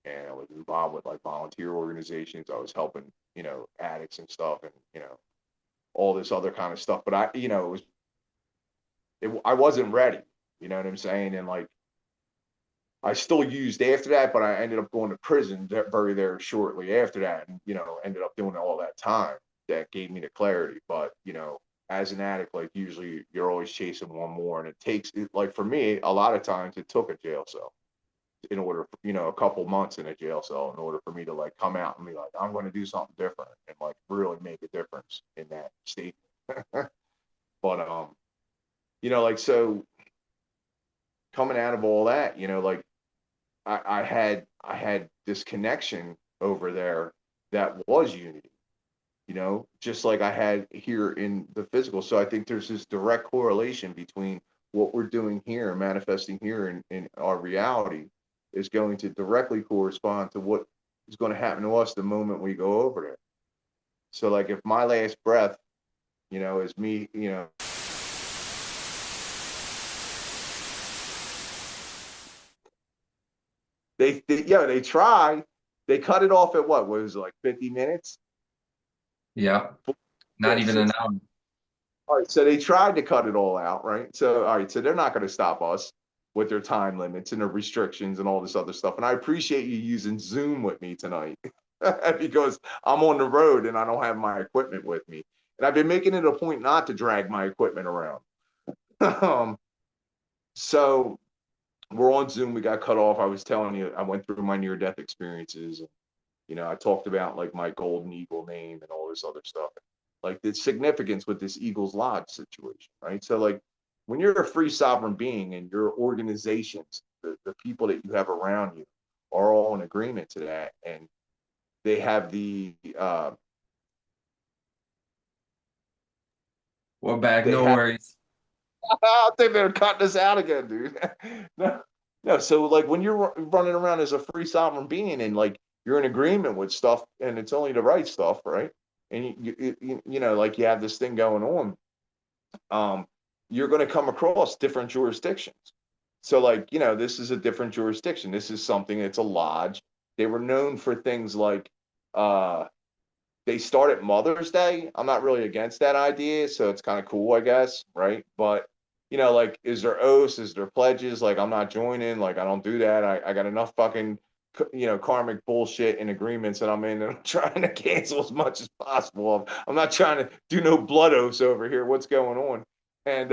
C: and I was involved with like volunteer organizations. I was helping, you know, addicts and stuff and, you know, all this other kind of stuff. But I, you know, I wasn't ready, you know what I'm saying? And like, I still used after that, but I ended up going to prison very there shortly after that. And, you know, ended up doing all that time that gave me the clarity. But, you know, as an addict, like usually you're always chasing one more. And it takes, like for me, a lot of times it took a jail cell in order, you know, a couple months in a jail cell in order for me to like come out and be like, I'm going to do something different and like really make a difference in that state. But, you know, like, so coming out of all that, you know, like I had this connection over there that was unity, you know, just like I had here in the physical. So I think there's this direct correlation between what we're doing here, manifesting here in our reality is going to directly correspond to what is going to happen to us the moment we go over there. So like if my last breath, you know, is me, you know, they try, they cut it off at what was it, like 50 minutes?
B: Yeah. Not even an hour.
C: All right, so they tried to cut it all out, right? So, all right, so they're not going to stop us with their time limits and their restrictions and all this other stuff. And I appreciate you using Zoom with me tonight because I'm on the road and I don't have my equipment with me. And I've been making it a point not to drag my equipment around. So we're on Zoom. We got cut off. I was telling you, I went through my near-death experiences. You know, I talked about like my golden eagle name and all this other stuff, like the significance with this Eagles Lodge situation, right? So like when you're a free sovereign being and your organizations, the people that you have around you are all in agreement to that, and they have the
B: We're back.
C: they
B: No
C: have
B: worries.
C: I think they're cutting us out again, dude. No, no. So like when you're running around as a free sovereign being and like you're in agreement with stuff and it's only the right stuff, right? And you know, like you have this thing going on, you're going to come across different jurisdictions. So like, you know, this is a different jurisdiction. This is something, it's a lodge. They were known for things like uh they started Mother's Day. I'm not really against that idea, so it's kind of cool, I guess, right? But you know, like, is there oaths? Is there pledges? Like, I'm not joining. Like, I don't do that. I got enough fucking, you know, karmic bullshit and agreements that I'm in, and I'm trying to cancel as much as possible. I'm not trying to do no blood oaths over here. What's going on? And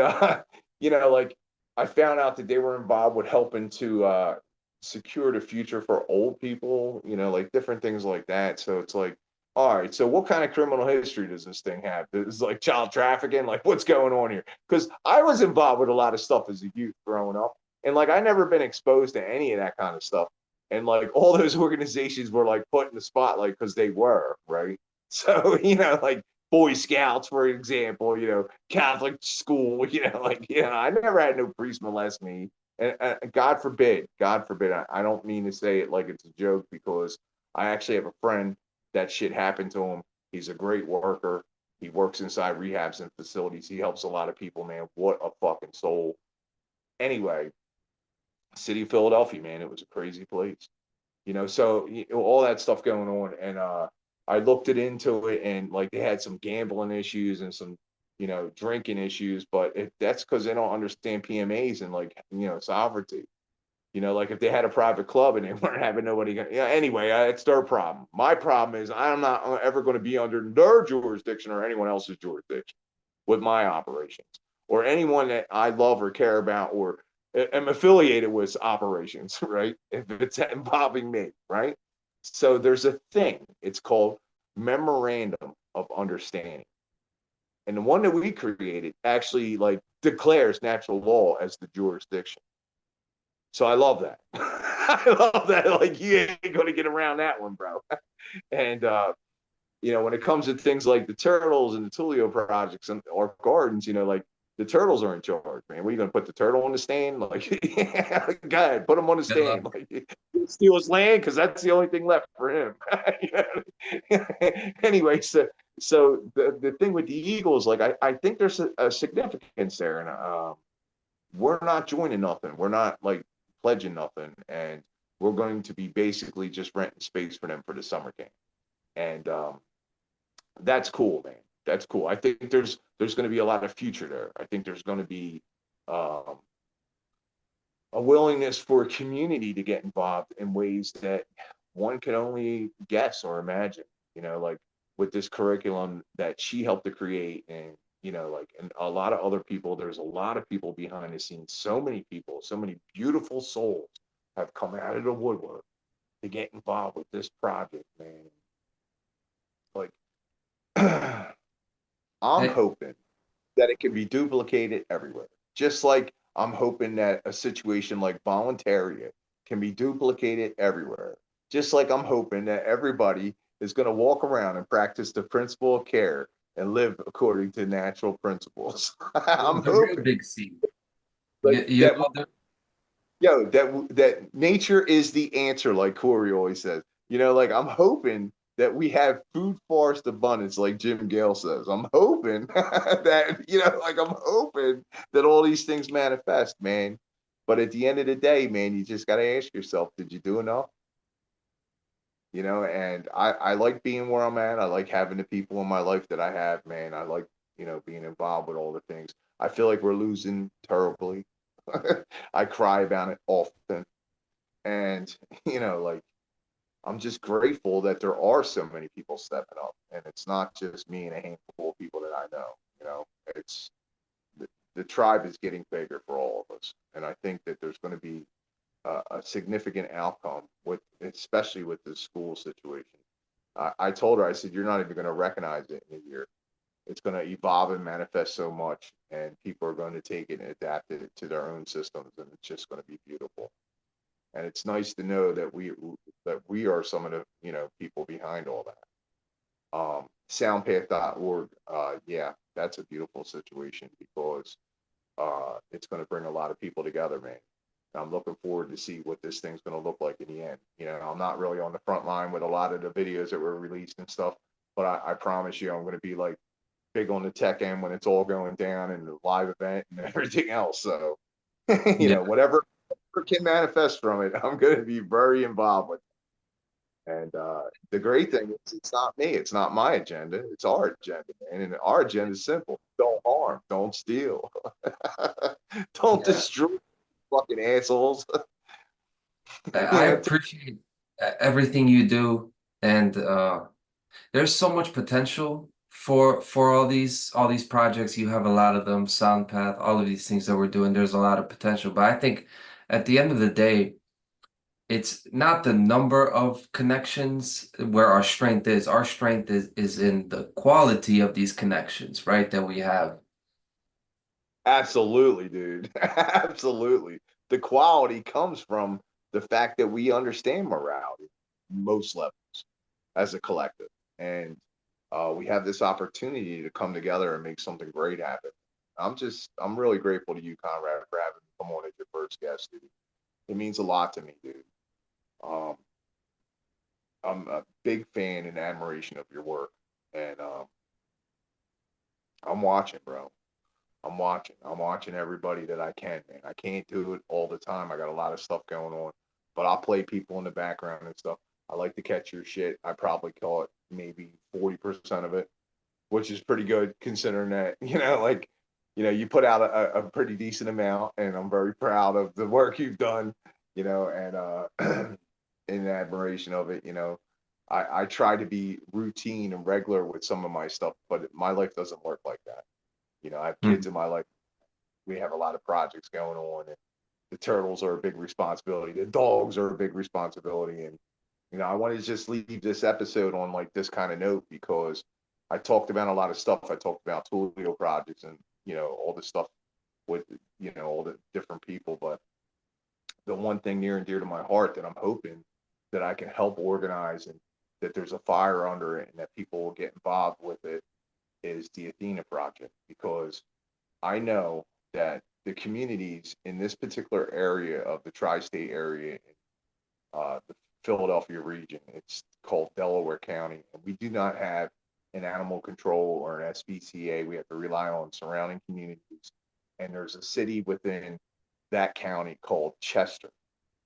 C: you know, like, I found out that they were involved with helping to secure the future for old people. You know, like different things like that. So it's like, all right, so what kind of criminal history does this thing have? Is like child trafficking? Like, what's going on here? Because I was involved with a lot of stuff as a youth growing up, and like I never been exposed to any of that kind of stuff. And like all those organizations were like put in the spotlight because they were, right. So you know, like Boy Scouts, for example, you know, Catholic school, you know, like, you know, I never had no priest molest me, and God forbid. I don't mean to say it like it's a joke, because I actually have a friend that shit happened to him. He's a great worker. He works inside rehabs and facilities. He helps a lot of people, man. What a fucking soul. Anyway, city of Philadelphia, man, it was a crazy place. You know, so all that stuff going on. And I looked it into it, and like they had some gambling issues and some, you know, drinking issues, but that's because they don't understand PMAs and like, you know, sovereignty. You know, like if they had a private club and they weren't having nobody, yeah. Anyway, it's their problem. My problem is I'm not ever going to be under their jurisdiction or anyone else's jurisdiction with my operations, or anyone that I love or care about or am affiliated with operations, right? If it's involving me, right? So there's a thing. It's called memorandum of understanding, and the one that we created actually like declares natural law as the jurisdiction. So I love that. I love that. Like, you ain't going to get around that one, bro. And, you know, when it comes to things like the turtles and the Tulio projects and or gardens, you know, like the turtles are in charge, man. What are you going to put the turtle on the stand? Like, yeah, go ahead, put him on the
B: Good luck.
C: stand. Like, steal his land because that's the only thing left for him. Anyway, so the thing with the Eagles, like, I think there's a significance there. And we're not joining nothing. We're not like pledging nothing, and we're going to be basically just renting space for them for the summer camp. And that's cool, man. That's cool. I think there's going to be a lot of future there. I think there's going to be um, a willingness for a community to get involved in ways that one can only guess or imagine. You know, like with this curriculum that she helped to create, and you know, like, and a lot of other people. There's a lot of people behind the scenes. So many people, so many beautiful souls have come out of the woodwork to get involved with this project, man. Like, I'm
B: Hey,
C: hoping that it can be duplicated everywhere. Just like I'm hoping that a situation like Voluntaria can be duplicated everywhere. Just like I'm hoping that everybody is going to walk around and practice the principle of care and live according to natural principles. I'm
B: the real
C: hoping
B: big C.
C: like
B: You
C: that.
B: know the
C: Yo, that nature is the answer, like Corey always says. You know, like I'm hoping that we have food forest abundance, like Jim Gale says. I'm hoping that, you know, like I'm hoping that all these things manifest, man. But at the end of the day, man, you just got to ask yourself, did you do enough? You know, and I like being where I'm at. I like having the people in my life that I have, man. I like, you know, being involved with all the things. I feel like we're losing terribly. I cry about it often. And, you know, like, I'm just grateful that there are so many people stepping up. And it's not just me and a handful of people that I know. You know, it's the tribe is getting bigger for all of us. And I think that there's going to be a significant outcome with, especially with the school situation. I told her, I said, you're not even going to recognize it in a year. It's going to evolve and manifest so much, and people are going to take it and adapt it to their own systems, and it's just going to be beautiful. And it's nice to know that we are some of the people behind all that. Soundpath.org, yeah, that's a beautiful situation because it's going to bring a lot of people together, man. I'm looking forward to see what this thing's going to look like in the end. I'm not really on the front line with a lot of the videos that were released and stuff, but I promise you, I'm going to be like big on the tech end when it's all going down and the live event and everything else. So, whatever can manifest from it, I'm going to be very involved with it. And the great thing is, it's not me. It's not my agenda. It's our agenda, man. And our agenda is simple: don't harm, don't steal, don't destroy. Fucking assholes.
B: I appreciate everything you do, and there's so much potential for all these projects. You have a lot of them, Soundpath, all of these things that we're doing. There's a lot of potential, but I think at the end of the day, it's not the number of connections where our strength is. Our strength is in the quality of these connections, right? That we have.
C: Absolutely, dude. Absolutely. The quality comes from the fact that we understand morality, most levels, as a collective. And we have this opportunity to come together and make something great happen. I'm really grateful to you, Conrad, for having me come on as your first guest, dude. It means a lot to me, dude. I'm a big fan and admiration of your work. And I'm watching, bro. I'm watching everybody that I can, man. I can't do it all the time. I got a lot of stuff going on, but I'll play people in the background and stuff. I like to catch your shit. I probably call it maybe 40% of it, which is pretty good considering that, you put out a pretty decent amount, and I'm very proud of the work you've done, and in admiration of it, I try to be routine and regular with some of my stuff, but my life doesn't work like that. I have kids in my life. We have a lot of projects going on, and the turtles are a big responsibility. The dogs are a big responsibility. And, I want to just leave this episode on like this kind of note, because I talked about a lot of stuff. I talked about TULIO projects and, all this stuff with, all the different people. But the one thing near and dear to my heart that I'm hoping that I can help organize, and that there's a fire under it and that people will get involved with it, is the ATHENA Project, because I know that the communities in this particular area of the tri-state area, in the Philadelphia region, it's called Delaware County, and we do not have an animal control or an SPCA. We have to rely on surrounding communities. And there's a city within that county called Chester.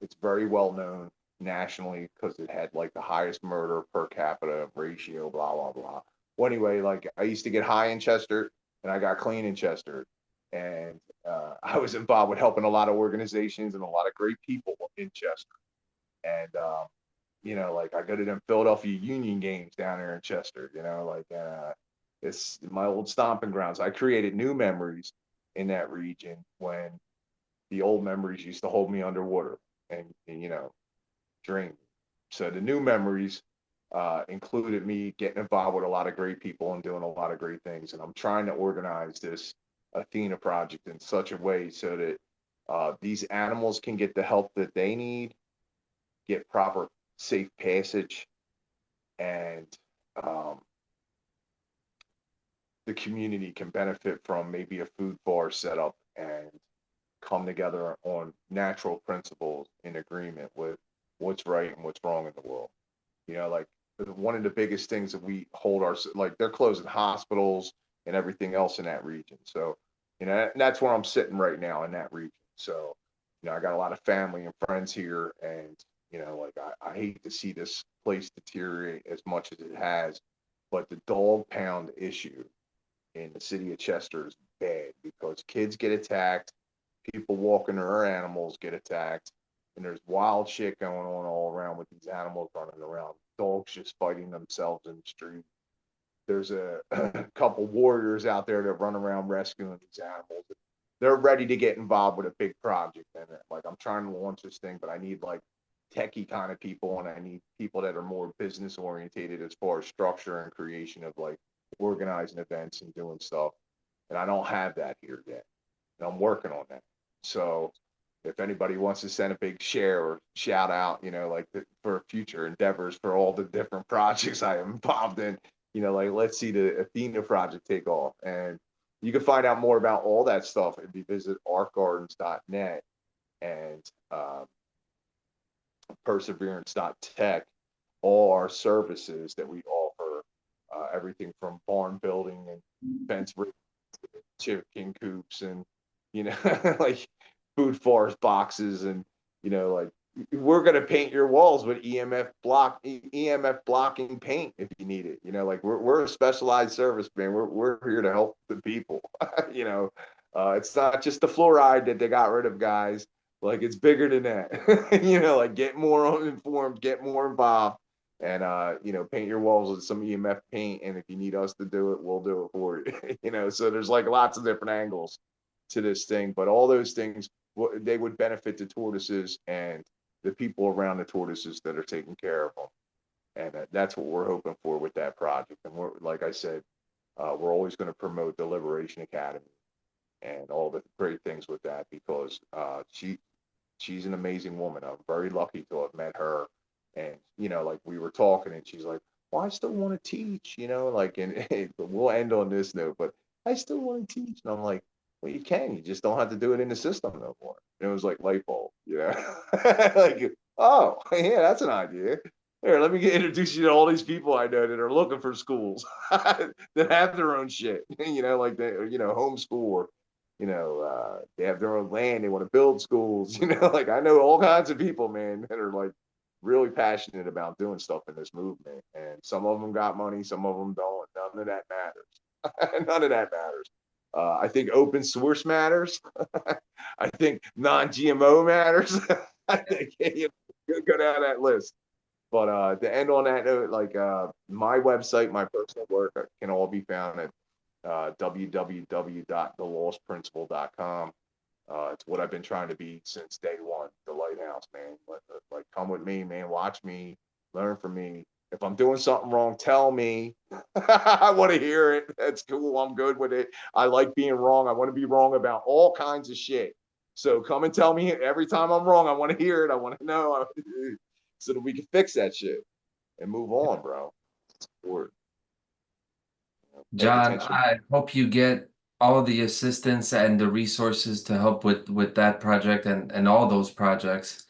C: It's very well known nationally because it had like the highest murder per capita ratio, blah, blah, blah. Well, anyway, like I used to get high in Chester and I got clean in Chester. And I was involved with helping a lot of organizations and a lot of great people in Chester. And, like I go to them Philadelphia Union games down there in Chester, it's my old stomping grounds. I created new memories in that region when the old memories used to hold me underwater and drain. So the new memories included me getting involved with a lot of great people and doing a lot of great things. And I'm trying to organize this ATHENA project in such a way so that these animals can get the help that they need, get proper safe passage, and the community can benefit from maybe a food bar set up and come together on natural principles in agreement with what's right and what's wrong in the world. Like one of the biggest things that we hold like they're closing hospitals and everything else in that region. So, that's where I'm sitting right now, in that region. So, I got a lot of family and friends here, and, like I hate to see this place deteriorate as much as it has, but the dog pound issue in the city of Chester is bad because kids get attacked, people walking their animals get attacked, and there's wild shit going on all around with these animals running around. Dogs just fighting themselves in the street. There's a couple warriors out there that run around rescuing these animals. they're ready to get involved with a big project. And like, I'm trying to launch this thing, but I need like techie kind of people, and I need people that are more business orientated as far as structure and creation of like organizing events and doing stuff. And I don't have that here yet. And I'm working on that. So if anybody wants to send a big share or shout out, you know, like for future endeavors for all the different projects I am involved in, you know, like let's see the ATHENA Project take off. And you can find out more about all that stuff if you visit artgardens.net and perseverance.tech. All our services that we offer, everything from barn building and fence chicken coops and, you know, like food forest boxes, and, you know, like we're going to paint your walls with EMF blocking paint if you need it. You know, like we're a specialized service, man. We're here to help the people. You know, it's not just the fluoride that they got rid of, guys. Like, it's bigger than that. You know, like get more informed, get more involved, and you know, paint your walls with some EMF paint. And if you need us to do it, we'll do it for you. You know, so there's like lots of different angles to this thing, but all those things, they would benefit the tortoises and the people around the tortoises that are taking care of them. And that's what we're hoping for with that project. And we're, like I said, we're always going to promote the Liberation Academy and all the great things with that, because she's an amazing woman. I'm very lucky to have met her. And, you know, like we were talking and she's like, well, I still want to teach, you know, like, and we'll end on this note, but I still want to teach. And I'm like, well, you can, you just don't have to do it in the system no more. And it was like light bulb, you know, like, oh, yeah, that's an idea. Here, let me introduce you to all these people I know that are looking for schools that have their own shit, you know, like they, you know, homeschool, or, you know, they have their own land, they want to build schools, you know, like I know all kinds of people, man, that are like really passionate about doing stuff in this movement. And some of them got money, some of them don't. None of that matters. None of that matters. I think open source matters. I think non-GMO matters. I think you go down that list. But to end on that note, like my website, my personal work can all be found at www.thelostprinciple.com. It's what I've been trying to be since day one, the lighthouse, man. Like come with me, man. Watch me, learn from me. If I'm doing something wrong, tell me. I want to hear it. That's cool. I'm good with it. I like being wrong. I want to be wrong about all kinds of shit. So come and tell me every time I'm wrong. I want to hear it. I want to know so that we can fix that shit and move on, bro.
B: John, I hope you get all the assistance and the resources to help with that project and all those projects.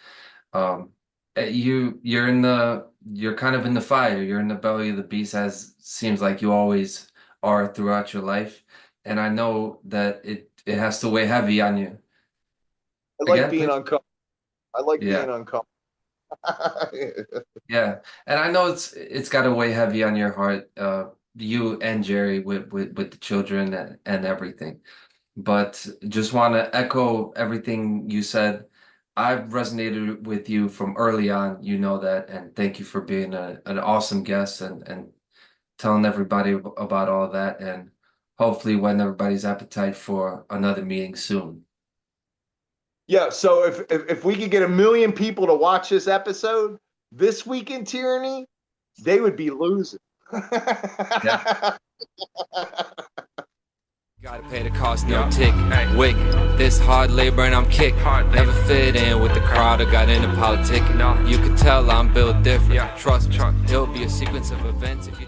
B: You're kind of in the fire. You're in the belly of the beast, as seems like you always are throughout your life. And I know that it has to weigh heavy on you.
C: I like being uncomfortable. I like being uncomfortable.
B: Yeah, and I know it's got to weigh heavy on your heart, you and Jerry with the children and everything. But just want to echo everything you said. I've resonated with you from early on, you know that, and thank you for being an awesome guest and telling everybody about all that, and hopefully when everybody's appetite for another meeting soon.
C: Yeah, so if we could get 1 million people to watch this episode this week in Tyranny, they would be losing.
B: Yeah.
F: Gotta pay the cost, no tick. Wick, this hard labor and I'm kicked. Never fit in with the crowd, I got into politics. You could tell I'm built different. Trust me, it'll be a sequence of events if you